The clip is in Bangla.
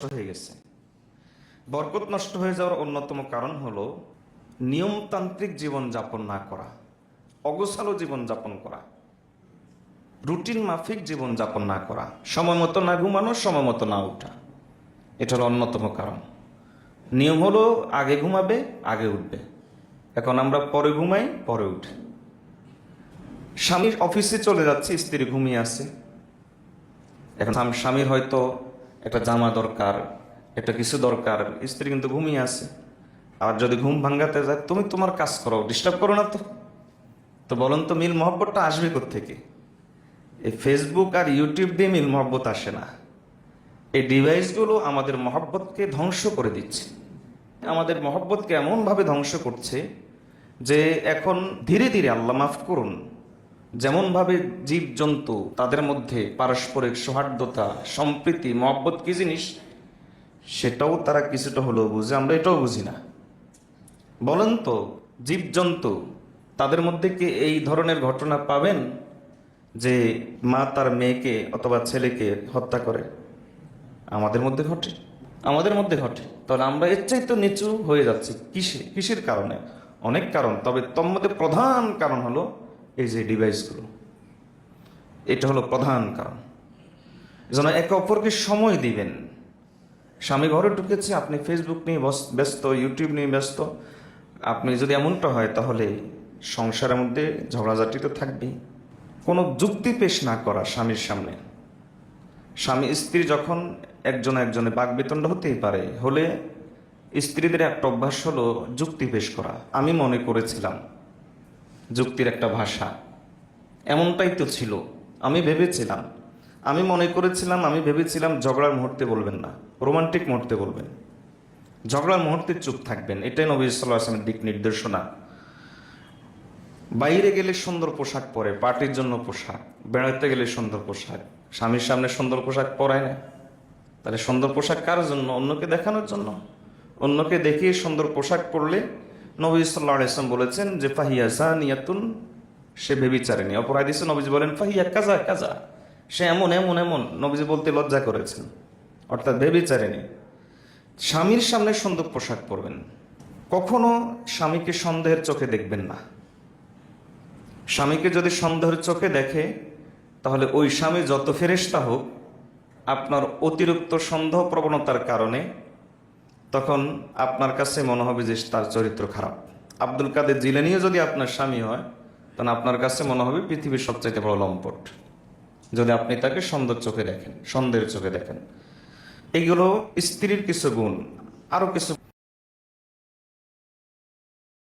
হয়ে গেছে। বরকত নষ্ট হয়ে যাওয়ার অন্যতম কারণ হলো নিয়মতান্ত্রিক জীবন যাপন না করা, অগোছালো জীবন যাপন করা, রুটিন মাফিক জীবন যাপন না করা, সময় মতো না ঘুমানো, সময় মতো না উঠা। এটা হলো অন্যতম কারণ। নিয়ম হলো আগে ঘুমাবে, আগে উঠবে। এখন আমরা পরে ঘুমাই, পরে উঠি। স্বামীর অফিসে চলে যাচ্ছে, স্ত্রী ঘুমিয়ে আছে। এখন স্বামীর হয়তো একটা জামা দরকার, একটা কিছু দরকার, স্ত্রী কিন্তু ঘুমিয়ে আছে। আর যদি ঘুম ভাঙ্গাতে যায়, তুমি তোমার কাজ করো, ডিস্টার্ব করো না। তো বলুন তো, মিল মহব্বতটা আসবে কোত্থেকে? এই ফেসবুক আর ইউটিউব দিয়ে মিল মহব্বত আসে না। এই ডিভাইসগুলো আমাদের মহব্বতকে ধ্বংস করে দিচ্ছে। আমাদের মহব্বতকে এমনভাবে ধ্বংস করছে যে এখন ধীরে ধীরে, আল্লাহ মাফ করুন, যেমনভাবে জীবজন্তু তাদের মধ্যে পারস্পরিক সৌহার্দ্যতা, সম্প্রীতি, মহব্বত কি জিনিস সেটাও তারা কিছুটা হলেও বুঝে, আমরা এটাও বুঝি না। বলেন তো, জীবজন্তু তাদের মধ্যে কি এই ধরনের ঘটনা পাবেন যে মা তার মেয়েকে অথবা ছেলেকে হত্যা করে? আমাদের মধ্যে ঘটে, আমাদের মধ্যে ঘটে। তাহলে আমরা এর চাইতে নিচু হয়ে যাচ্ছি কিসের কারণে? অনেক কারণ, তবে তন্মধ্যে প্রধান কারণ হলো এই যে ডিভাইসগুলো। এটা হলো প্রধান কারণ। যেন একে অপরকে সময় দিবেন। স্বামী ঘরে ঢুকেছে, আপনি ফেসবুক নিয়ে ব্যস্ত, ইউটিউব নিয়ে ব্যস্ত। আপনি যদি এমনটা হয়, তাহলে সংসারের মধ্যে ঝগড়াঝাটি তো থাকবেই। কোনো যুক্তি পেশ না করা স্বামীর সামনে। স্বামী স্ত্রী যখন একজনে বাকবিতণ্ড হতেই পারে, হলে স্ত্রীদের একটা অভ্যাস হলো যুক্তি পেশ করা। আমি মনে করেছিলাম, যুক্তির একটা ভাষা, এমনটাই তো ছিল, আমি ভেবেছিলাম, আমি মনে করেছিলাম, আমি ভেবেছিলাম। ঝগড়ার মুহূর্তে বলবেন না, রোমান্টিক মুহূর্তে বলবেন। ঝগড়ার মুহূর্তে চুপ থাকবেন। এটাই নবী সাল্লাল্লাহু আলাইহি ওয়াসাল্লামের দিক নির্দেশনা। বাইরে গেলে সুন্দর পোশাক পরে, পার্টির জন্য পোশাক, বেড়াতে গেলে সুন্দর পোশাক। স্বামীর সামনে সুন্দর পোশাক পরায় না। তাহলে সুন্দর পোশাক কার জন্য? অন্যকে দেখানোর জন্য। অন্যকে দেখিয়ে সুন্দর পোশাক পরলে নবী সাল্লাল্লাহু আলাইহি ওয়াসাল্লাম বলেছেন যে ফাহিয়া জানিয়াতুন, সে ব্যভিচারিণী। অপর হাদিসে নবীজি বলেন ফাহিয়া কাজা কাজা, সে এমন এমন এমন। নবীজি বলতে লজ্জা করেছেন, অর্থাৎ ব্যভিচারিণী। স্বামীর সামনে সুন্দর পোশাক পরবেন। কখনো স্বামীকে সন্দেহের চোখে দেখবেন না। স্বামীকে যদি সন্দেহের চোখে দেখে, তাহলে ওই স্বামী যত ফেরেশতা হোক, আপনার অতিরিক্ত সন্দেহ প্রবণতার কারণে তখন আপনার কাছে মনে হবে যে তার চরিত্র খারাপ। আব্দুল কাদের জিলানীও যদি আপনার স্বামী হয়, তখন আপনার কাছে মনে হবে পৃথিবীর সবচাইতে বড় লম্পট, যদি আপনি তাকে সন্দেহের চোখে দেখেন। এইগুলো স্ত্রীর কিছু গুণ। আরো কিছু